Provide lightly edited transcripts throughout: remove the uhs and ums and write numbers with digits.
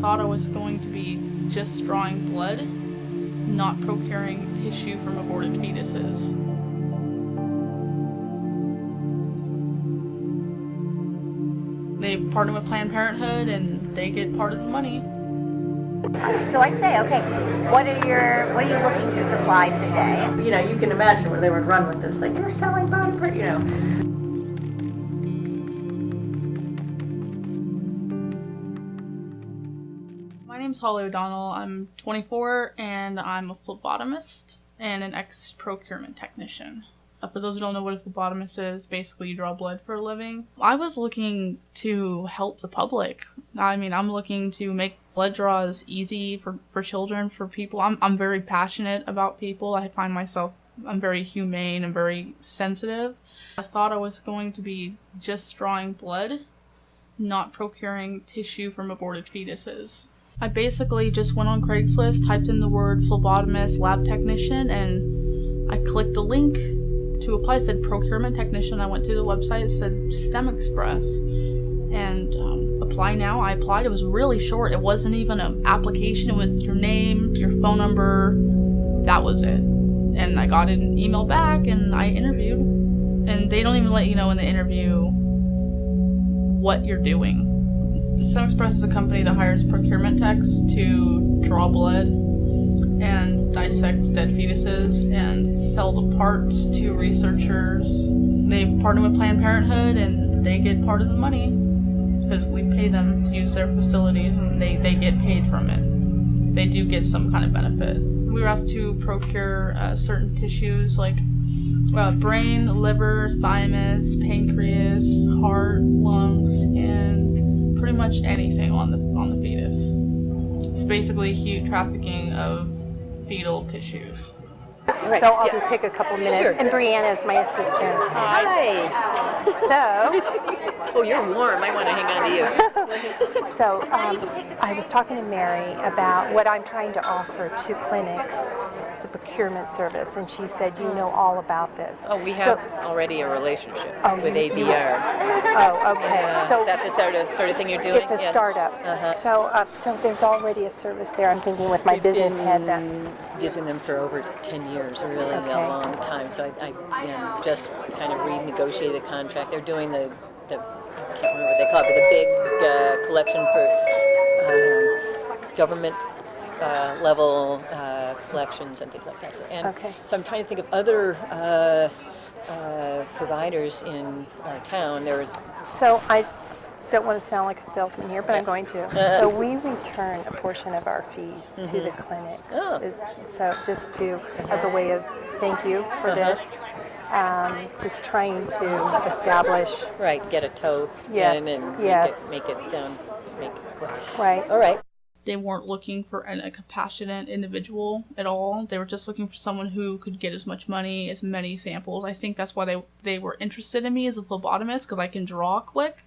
thought I was going to be just drawing blood, not procuring tissue from aborted fetuses. They partner with Planned Parenthood and they get part of the money. So I say, okay, what are you looking to supply today? You know, you can imagine where they would run with this, like, you're selling body part, you know. My name's Holly O'Donnell. I'm 24 and I'm a phlebotomist and an ex-procurement technician. For those who don't know what a phlebotomist is, basically you draw blood for a living. I was looking to help the public. I mean, I'm looking to make blood draws easy for children, for people. I'm very passionate about people. I find myself, I'm very humane and very sensitive. I thought I was going to be just drawing blood, not procuring tissue from aborted fetuses. I basically just went on Craigslist, typed in the word phlebotomist, lab technician, and I clicked a link to apply. It said procurement technician. I went to the website, it said STEM Express, and apply now. I applied. It was really short. It wasn't even an application. It was your name, your phone number. That was it. And I got an email back and I interviewed. And they don't even let you know in the interview what you're doing. STEM Express is a company that hires procurement techs to draw blood and dissect dead fetuses and sell the parts to researchers. They partner with Planned Parenthood and they get part of the money because we pay them to use their facilities and they get paid from it. They do get some kind of benefit. We were asked to procure certain tissues like brain, liver, thymus, pancreas, heart, lungs, and pretty much anything on the fetus. It's basically huge trafficking of fetal tissues. Right. So I'll just take a couple minutes. Sure. And Brianna is my assistant. Hi. So, Oh, you're warm. I want to hang on to you. so I was talking to Mary about what I'm trying to offer to clinics as a procurement service, and she said, you know all about this. Oh, we have already a relationship with ABR. Oh, okay. So is that the sort of thing you're doing? It's a startup. Uh-huh. So there's already a service there. I'm thinking with my business head that Using them for over 10 years, a really long time. So I just kind of renegotiated the contract. They're doing the I can't remember what they call it, but the big collection for government level collections and things like that. So I'm trying to think of other providers in our town. So I don't want to sound like a salesman here, but I'm going to. So we return a portion of our fees to the clinics. So just as a way of thank you for this. Just trying to establish. Right, get a toe in and make it sound. Right. All right. They weren't looking for a compassionate individual at all. They were just looking for someone who could get as much money, as many samples. I think that's why they were interested in me as a phlebotomist, because I can draw quick.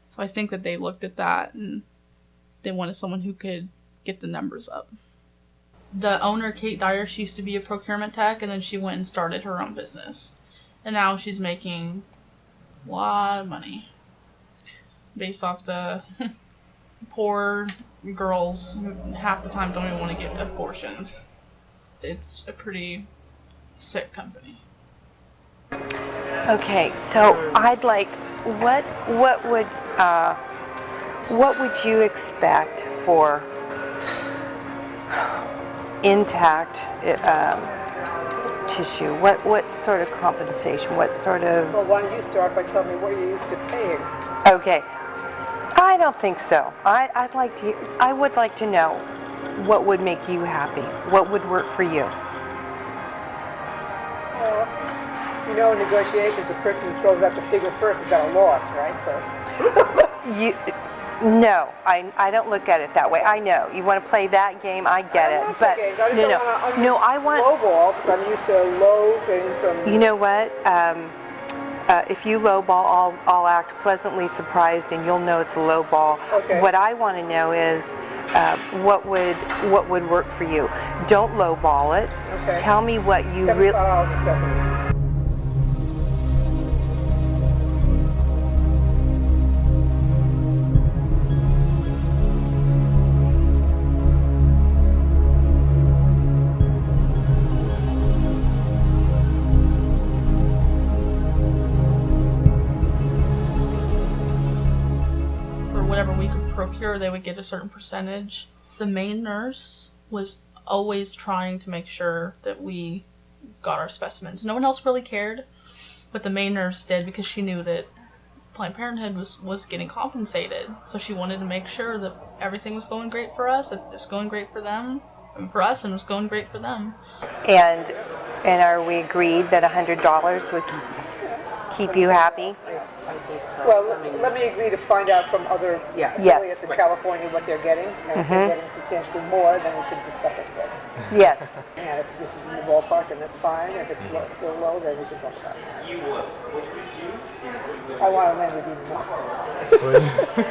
So I think that they looked at that and they wanted someone who could get the numbers up. The owner, Kate Dyer, she used to be a procurement tech, and then she went and started her own business. And now she's making a lot of money based off the poor girls who half the time don't even want to get abortions. It's a pretty sick company. Okay, so I'd like, what would you expect for intact tissue? What sort of compensation? What sort of? Well, why don't you start by telling me what you're used to paying? Okay, I don't think so. I would like to know what would make you happy. What would work for you? Well, you know, in negotiations, the person who throws out the figure first is at a loss, right? So. No, I don't look at it that way. I know you want to play that game. I get it, but I want lowball because I'm used to low things from. You know what? If you lowball, I'll act pleasantly surprised, and you'll know it's a lowball. Okay. What I want to know is what would work for you. Don't lowball it. Okay. Tell me what you really. $75 a specimen. procure, they would get a certain percentage. The main nurse was always trying to make sure that we got our specimens. No one else really cared, but the main nurse did, because she knew that Planned Parenthood was getting compensated. So she wanted to make sure that everything was going great for us, it was going great for them, and for us, and it was going great for them. And are we agreed that $100 would keep you happy? Well, let me agree to find out from other affiliates in California what they're getting. And if they're getting substantially more, then we can discuss it again. Yes. And if this is in the ballpark, then that's fine. If it's still low, then we can talk about it. I want a Lamborghini.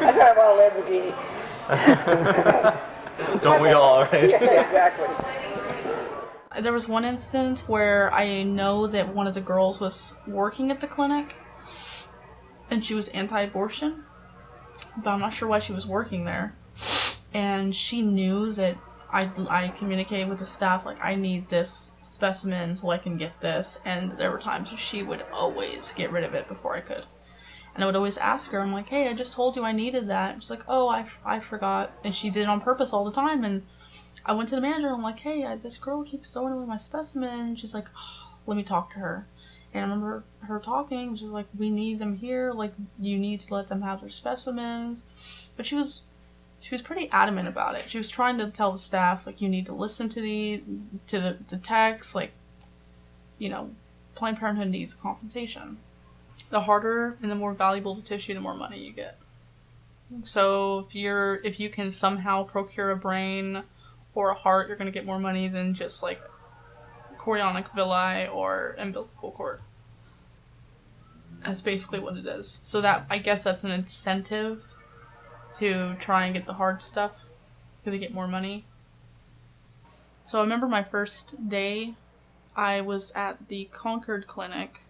I said I want a Lamborghini. Don't we all, right? Yeah, exactly. There was one instance where I know that one of the girls was working at the clinic, and she was anti-abortion, but I'm not sure why she was working there. And she knew that I communicated with the staff, like, I need this specimen so I can get this, and there were times where she would always get rid of it before I could. And I would always ask her, I'm like, hey, I just told you I needed that. And she's like, oh, I forgot. And she did it on purpose all the time. And I went to the manager, I'm like, hey, this girl keeps throwing away my specimen. She's like, oh, let me talk to her. And I remember her talking, she's like, we need them here, like, you need to let them have their specimens. But she was pretty adamant about it. She was trying to tell the staff, like, you need to listen to the text, like, you know, Planned Parenthood needs compensation. The harder and the more valuable the tissue, the more money you get. So if you can somehow procure a brain or a heart, you're going to get more money than just, like, chorionic villi or umbilical cord. That's basically what it is. So that, I guess that's an incentive to try and get the hard stuff, because they get more money. So I remember my first day, I was at the Concord Clinic,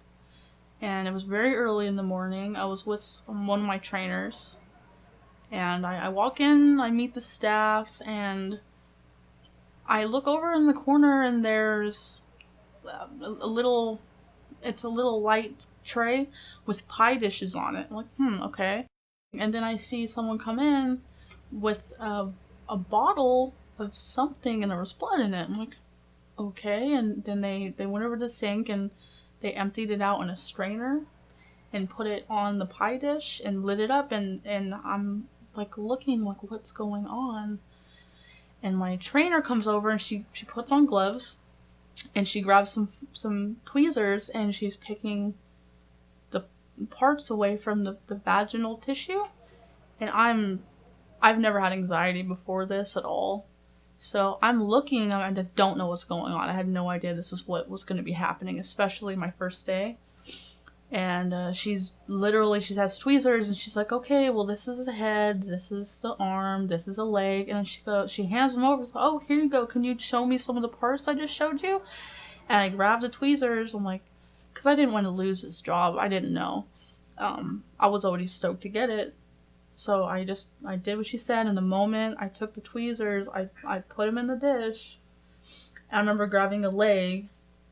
and it was very early in the morning. I was with one of my trainers, and I walk in, I meet the staff, and I look over in the corner, and there's a little light tray with pie dishes on it. I'm like, okay. And then I see someone come in with a bottle of something, and there was blood in it. I'm like, okay. And then they went over to the sink, and they emptied it out in a strainer and put it on the pie dish and lit it up, and I'm like looking like, what's going on? And my trainer comes over, and she puts on gloves, and she grabs some tweezers, and she's picking the parts away from the vaginal tissue. And I've never had anxiety before this at all. So I'm looking, and I don't know what's going on. I had no idea this was what was going to be happening, especially my first day. And she has tweezers, and she's like, okay, well, this is the head, this is the arm, this is a leg. And she hands them over. She's like, oh, here you go. Can you show me some of the parts I just showed you? And I grabbed the tweezers. I'm like, because I didn't want to lose this job. I didn't know. I was already stoked to get it. So I did what she said. And the moment I took the tweezers, I put them in the dish. And I remember grabbing a leg,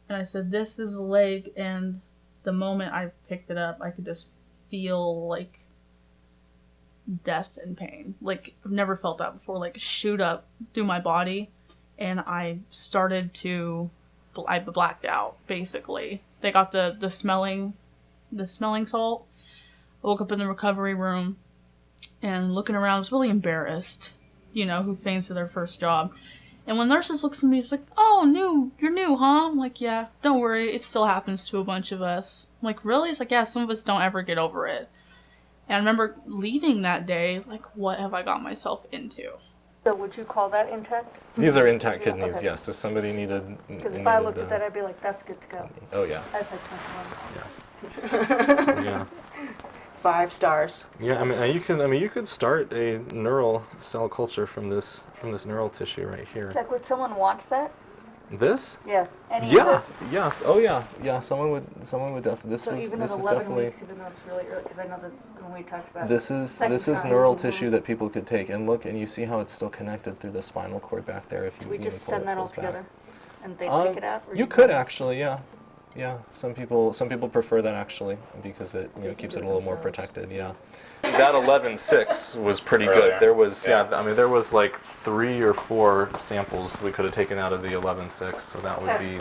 and I said, this is a leg. And the moment I picked it up, I could just feel, like, death and pain. Like, I've never felt that before. Like, shoot up through my body. And I blacked out, basically. They got the smelling salt. I woke up in the recovery room, and looking around, I was really embarrassed, who faints to their first job. And when nurses looks at me, it's like, oh, you're new, huh? I'm like, yeah, don't worry, it still happens to a bunch of us. I'm like, really? It's like, yeah, some of us don't ever get over it. And I remember leaving that day, like, what have I got myself into? So would you call that intact? These are intact kidneys, okay. yes. If somebody needed... Because if I looked at that, I'd be like, that's good to go. Oh, yeah. That's like 21. Yeah. 5 stars. Yeah, you could start a neural cell culture from this neural tissue right here. Like, would someone want that? This? Yeah. Any Yeah, of this? yeah. Oh, yeah. Yeah, someone would definitely... So even at 11 weeks, even though it's really early, because I know that's when we talked about This is neural tissue that people could take and look, and you see how it's still connected through the spinal cord back there. If you we just send that all together, and they pick it out? Or you could actually, yeah. Yeah, some people prefer that actually because it keeps it a little more protected. Yeah. That 11.6 was pretty good. There was there was like 3 or 4 samples we could have taken out of the 11.6, so that would be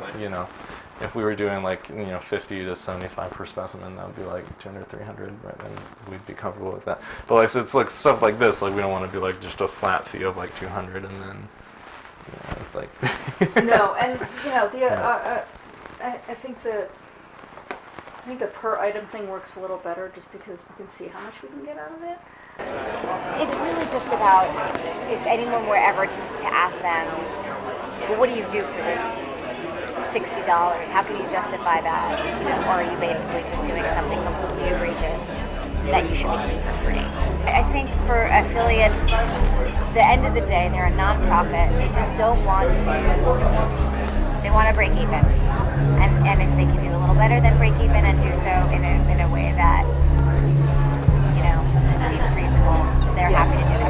if we were doing like 50 to 75 per specimen, that would be like 200, 300, right? And we'd be comfortable with that. But like so it's like stuff like this, like we don't want to do like just a flat fee of like 200 and then it's like No, and I think the per item thing works a little better just because we can see how much we can get out of it. It's really just about if anyone were ever to ask them, well, what do you do for this $60? How can you justify that? Or are you basically just doing something completely egregious that you should be doing for free? I think for affiliates, the end of the day, they're a nonprofit. They just don't want to. They want to break even, and if they can do a little better than break even and do so in a way that seems reasonable, they're happy to do it.